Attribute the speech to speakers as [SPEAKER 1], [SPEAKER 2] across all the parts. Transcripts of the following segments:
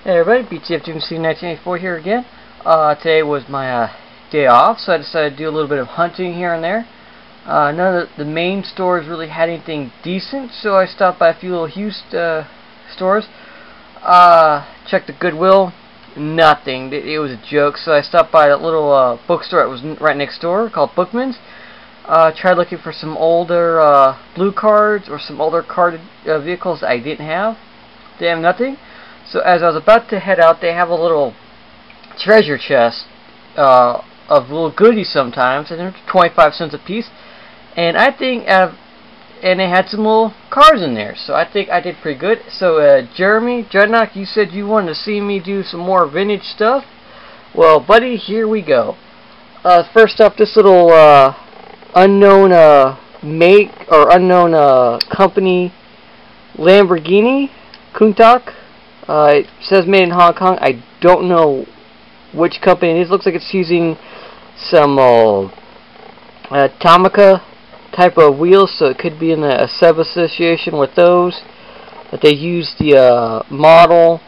[SPEAKER 1] Hey everybody, BTF2MC 1984 here again. Today was my day off, so I decided to do a little bit of hunting here and there. None of the main stores really had anything decent, so I stopped by a few little Houston stores. Checked the Goodwill, nothing. It was a joke, so I stopped by a little bookstore that was right next door called Bookman's. Tried looking for some older blue cards or some older carded vehicles that I didn't have. They have nothing. So as I was about to head out, they have a little treasure chest of little goodies sometimes, and they're 25 cents a piece. And I think, and they had some little cards in there, so I think I did pretty good. So Jeremy Dreadnought, you said you wanted to see me do some more vintage stuff. Well, buddy, here we go. First up, this little unknown make or unknown company Lamborghini Countach. It says made in Hong Kong. I don't know which company it is. Looks like it's using some Tomica type of wheels, so it could be in a sub-association with those. But they use the model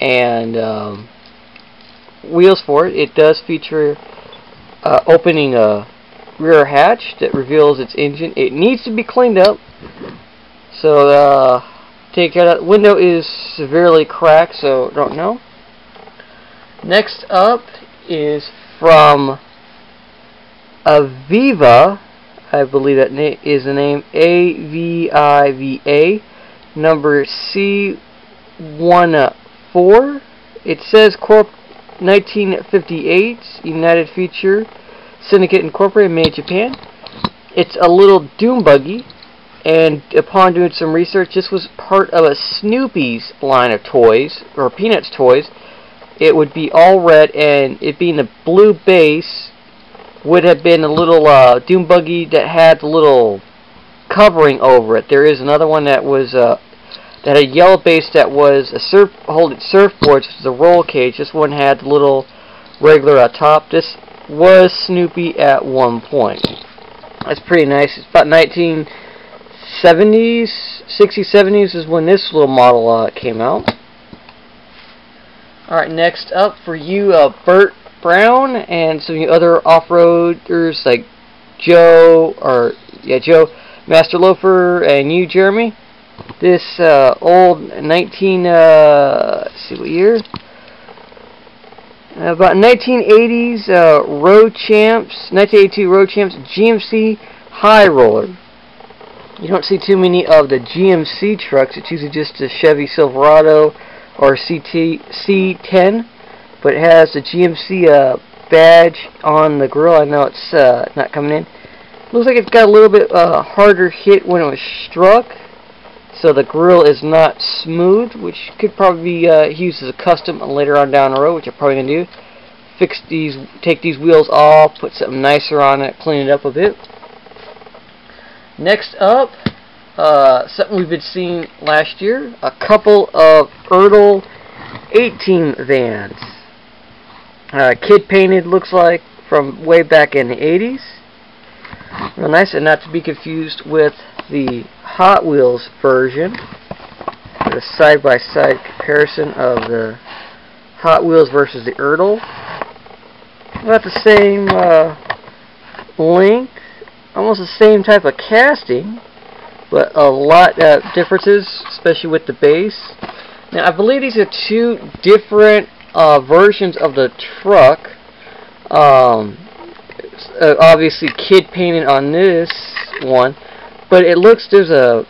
[SPEAKER 1] and wheels for it. It does feature opening a rear hatch that reveals its engine. It needs to be cleaned up, so take care of that. Window is severely cracked, so don't know. Next up is from Aviva. I believe that is the name. AVIVA. Number C14. It says Corp 1958. United Feature Syndicate Incorporated, made in Japan. It's a little dune buggy. And upon doing some research, this was part of a Snoopy's line of toys, or Peanuts toys. It would be all red, and it being a blue base, would have been a little dune buggy that had a little covering over it. There is another one that was that had a yellow base that was a holding surfboards, which was a roll cage. This one had the little regular top. This was Snoopy at one point. That's pretty nice. It's about 60s, 70s is when this little model came out. Alright, next up for you, Bert Brown, and some other off-roaders like Joe, Master Loafer, and you, Jeremy. This old let's see what year? About 1980s Road Champs, 1982 Road Champs GMC High Roller. You don't see too many of the GMC trucks. It's usually just a Chevy Silverado or C10, but it has the GMC badge on the grill. I know it's not coming in. Looks like it's got a little bit harder hit when it was struck, so the grill is not smooth, which could probably be used as a custom later on down the road, which I'm probably going to do. Take these wheels off, put something nicer on it, clean it up a bit. Next up, something we've been seeing last year, a couple of Ertl 18 vans. Kid painted, looks like, from way back in the 80s. Real nice, and not to be confused with the Hot Wheels version. A side-by-side comparison of the Hot Wheels versus the Ertl. About the same length. Almost the same type of casting, but a lot of differences, especially with the base. Now, I believe these are two different versions of the truck. Obviously, kid painted on this one, but it looks there's a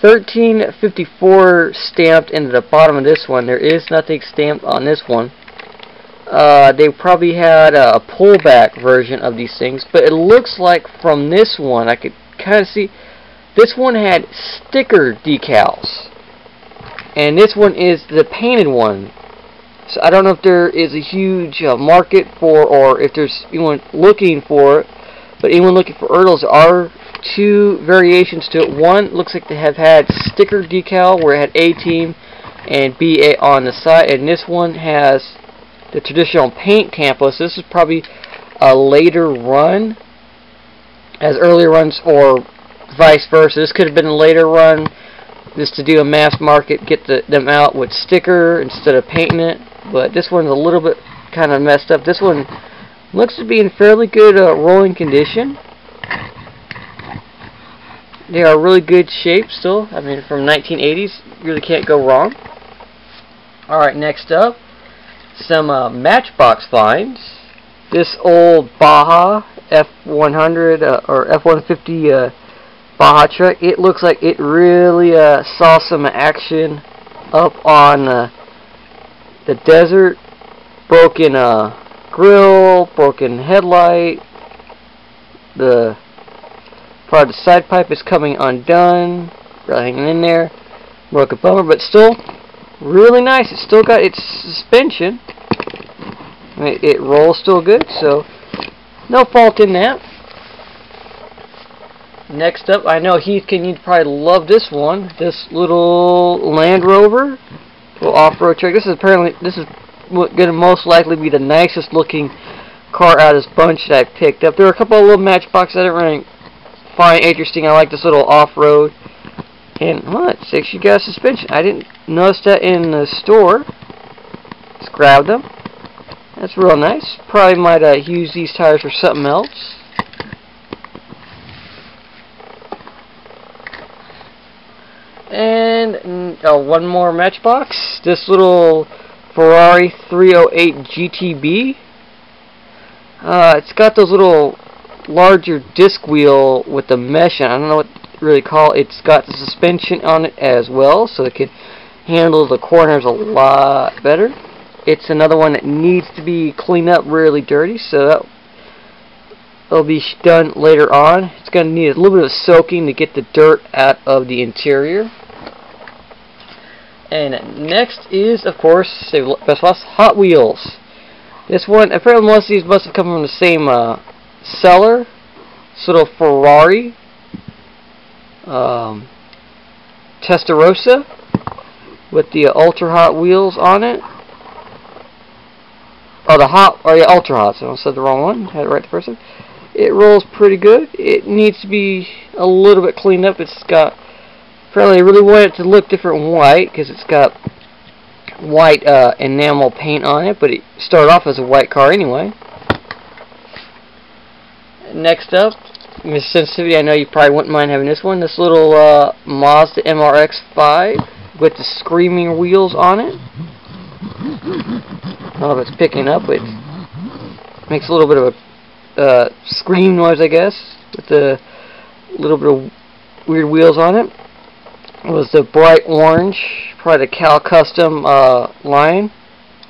[SPEAKER 1] 1354 stamped into the bottom of this one. There is nothing stamped on this one. They probably had a pullback version of these things, but it looks like from this one, I could kind of see, this one had sticker decals, and this one is the painted one. So I don't know if there is a huge market for, or if there's anyone looking for it, but anyone looking for Ertls, there are two variations to it. One looks like they have had sticker decal where it had A-Team and BA on the side, and this one has the traditional paint tampo. So this is probably a later run, as earlier runs, or vice versa. This could have been a later run just to do a mass market, get them out with sticker instead of painting it. But this one's a little bit kind of messed up. This one looks to be in fairly good rolling condition. They are really good shape still. I mean, from 1980s, you really can't go wrong. Alright, next up, some Matchbox finds. This old Baja F100 or F-150 Baja truck, it looks like it really saw some action up on the desert. Broken grill, broken headlight, the part of the side pipe is coming undone, really hanging in there, broken bumper, but still really nice. It's still got its suspension. It rolls still good, so no fault in that. Next up, I know Heath you'd probably love this one. This little Land Rover, little off-road truck. This is going to most likely be the nicest looking car out of this bunch that I picked up. There are a couple of little Matchbox I didn't really find interesting. I like this little off-road. And what? It's actually got a suspension. I didn't notice that in the store. Let's grab them. That's real nice. Probably might use these tires for something else. And one more Matchbox. This little Ferrari 308 GTB. It's got those little larger disc wheel with the mesh on. I don't know what to really call it. It's got the suspension on it as well, so it can handle the corners a lot better. It's another one that needs to be cleaned up really dirty, so that'll be done later on. It's going to need a little bit of soaking to get the dirt out of the interior. And next is, of course, Hot Wheels. This one, apparently most of these must have come from the same seller. This little Ferrari Testarossa with the Ultra Hot wheels on it. Oh, Ultra Hot. So I said the wrong one. Had it right the first time. It rolls pretty good. It needs to be a little bit cleaned up. It's got, apparently, they really want it to look different white because it's got white enamel paint on it, but it started off as a white car anyway. Next up, Miss Sensitivity, I know you probably wouldn't mind having this one. This little Mazda MRX-5 with the screaming wheels on it. I don't know if it's picking up. It makes a little bit of a scream noise, I guess, with the little bit of weird wheels on it. It was the bright orange, probably the Cal Custom line,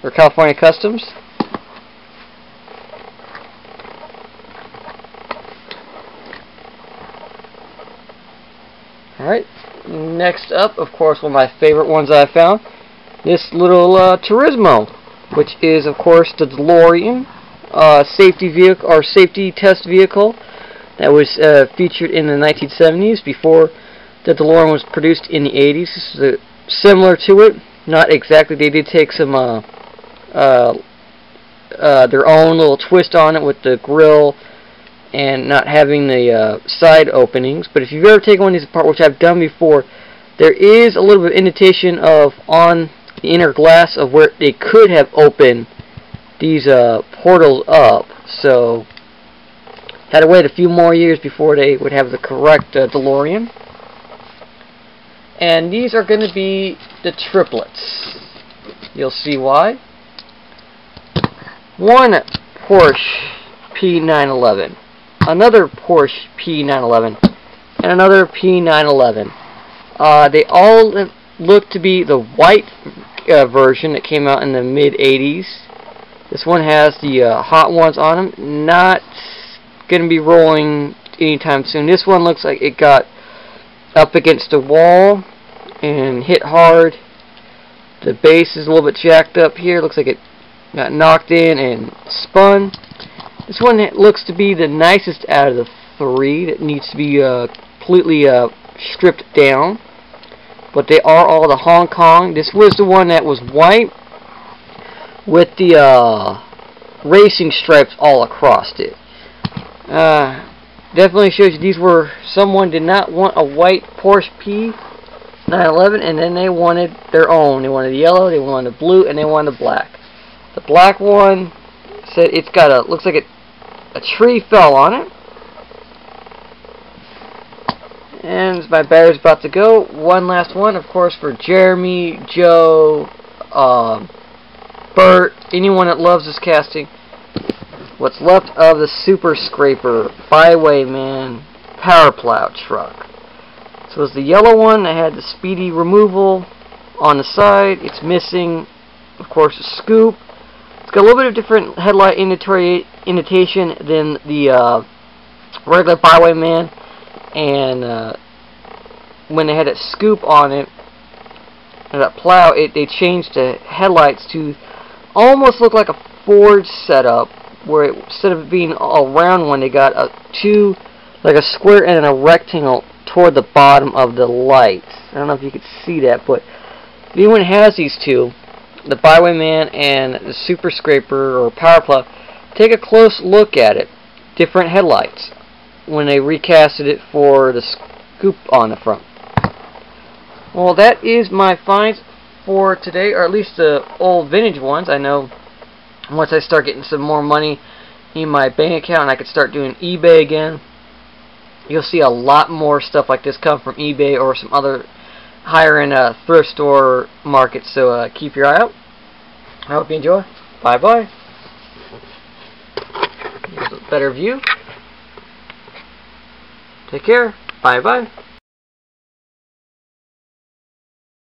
[SPEAKER 1] or California Customs. Alright, next up, of course, one of my favorite ones I found, this little Turismo, which is, of course, the DeLorean safety vehicle, or safety test vehicle that was featured in the 1970s before the DeLorean was produced in the 80s. This is similar to it, not exactly. They did take some their own little twist on it with the grill and not having the side openings. But if you've ever taken one of these apart, which I've done before, there is a little bit of indentation on the inner glass of where they could have opened these portals up. So had to wait a few more years before they would have the correct DeLorean. And these are going to be the triplets. You'll see why. One Porsche P911, another Porsche P911, and another P911. They all look to be the white version that came out in the mid-80s. This one has the hot ones on them. Not going to be rolling anytime soon. This one looks like it got up against the wall and hit hard. The base is a little bit jacked up here. Looks like it got knocked in and spun. This one looks to be the nicest out of the three that needs to be completely stripped down. But they are all the Hong Kong. This was the one that was white with the racing stripes all across it. Definitely shows you these were, someone did not want a white Porsche P911 911, and then they wanted their own. They wanted the yellow, they wanted the blue, and they wanted the black. The black one said it's got a, looks like a tree fell on it. And my battery's about to go. One last one, of course, for Jeremy, Joe, Bert, anyone that loves this casting. What's left of the Super Scraper Bywayman power plow truck. So it's the yellow one that had the speedy removal on the side. It's missing, of course, a scoop. It's got a little bit of different headlight indentation than the regular Bywayman. And when they had a scoop on it, that plow, they changed the headlights to almost look like a Ford setup, where instead of being a round one, they got two, like a square and a rectangle toward the bottom of the lights. I don't know if you could see that, but if anyone has these two, the Bywayman and the Super Scraper or Power Plow, take a close look at it. Different headlights when they recasted it for the scoop on the front. Well, that is my finds for today, or at least the old vintage ones. I know once I start getting some more money in my bank account and I could start doing eBay again, you'll see a lot more stuff like this come from eBay or some other higher-end thrift store markets. So keep your eye out. I hope you enjoy. Bye-bye. Here's a better view. Take care. Bye-bye.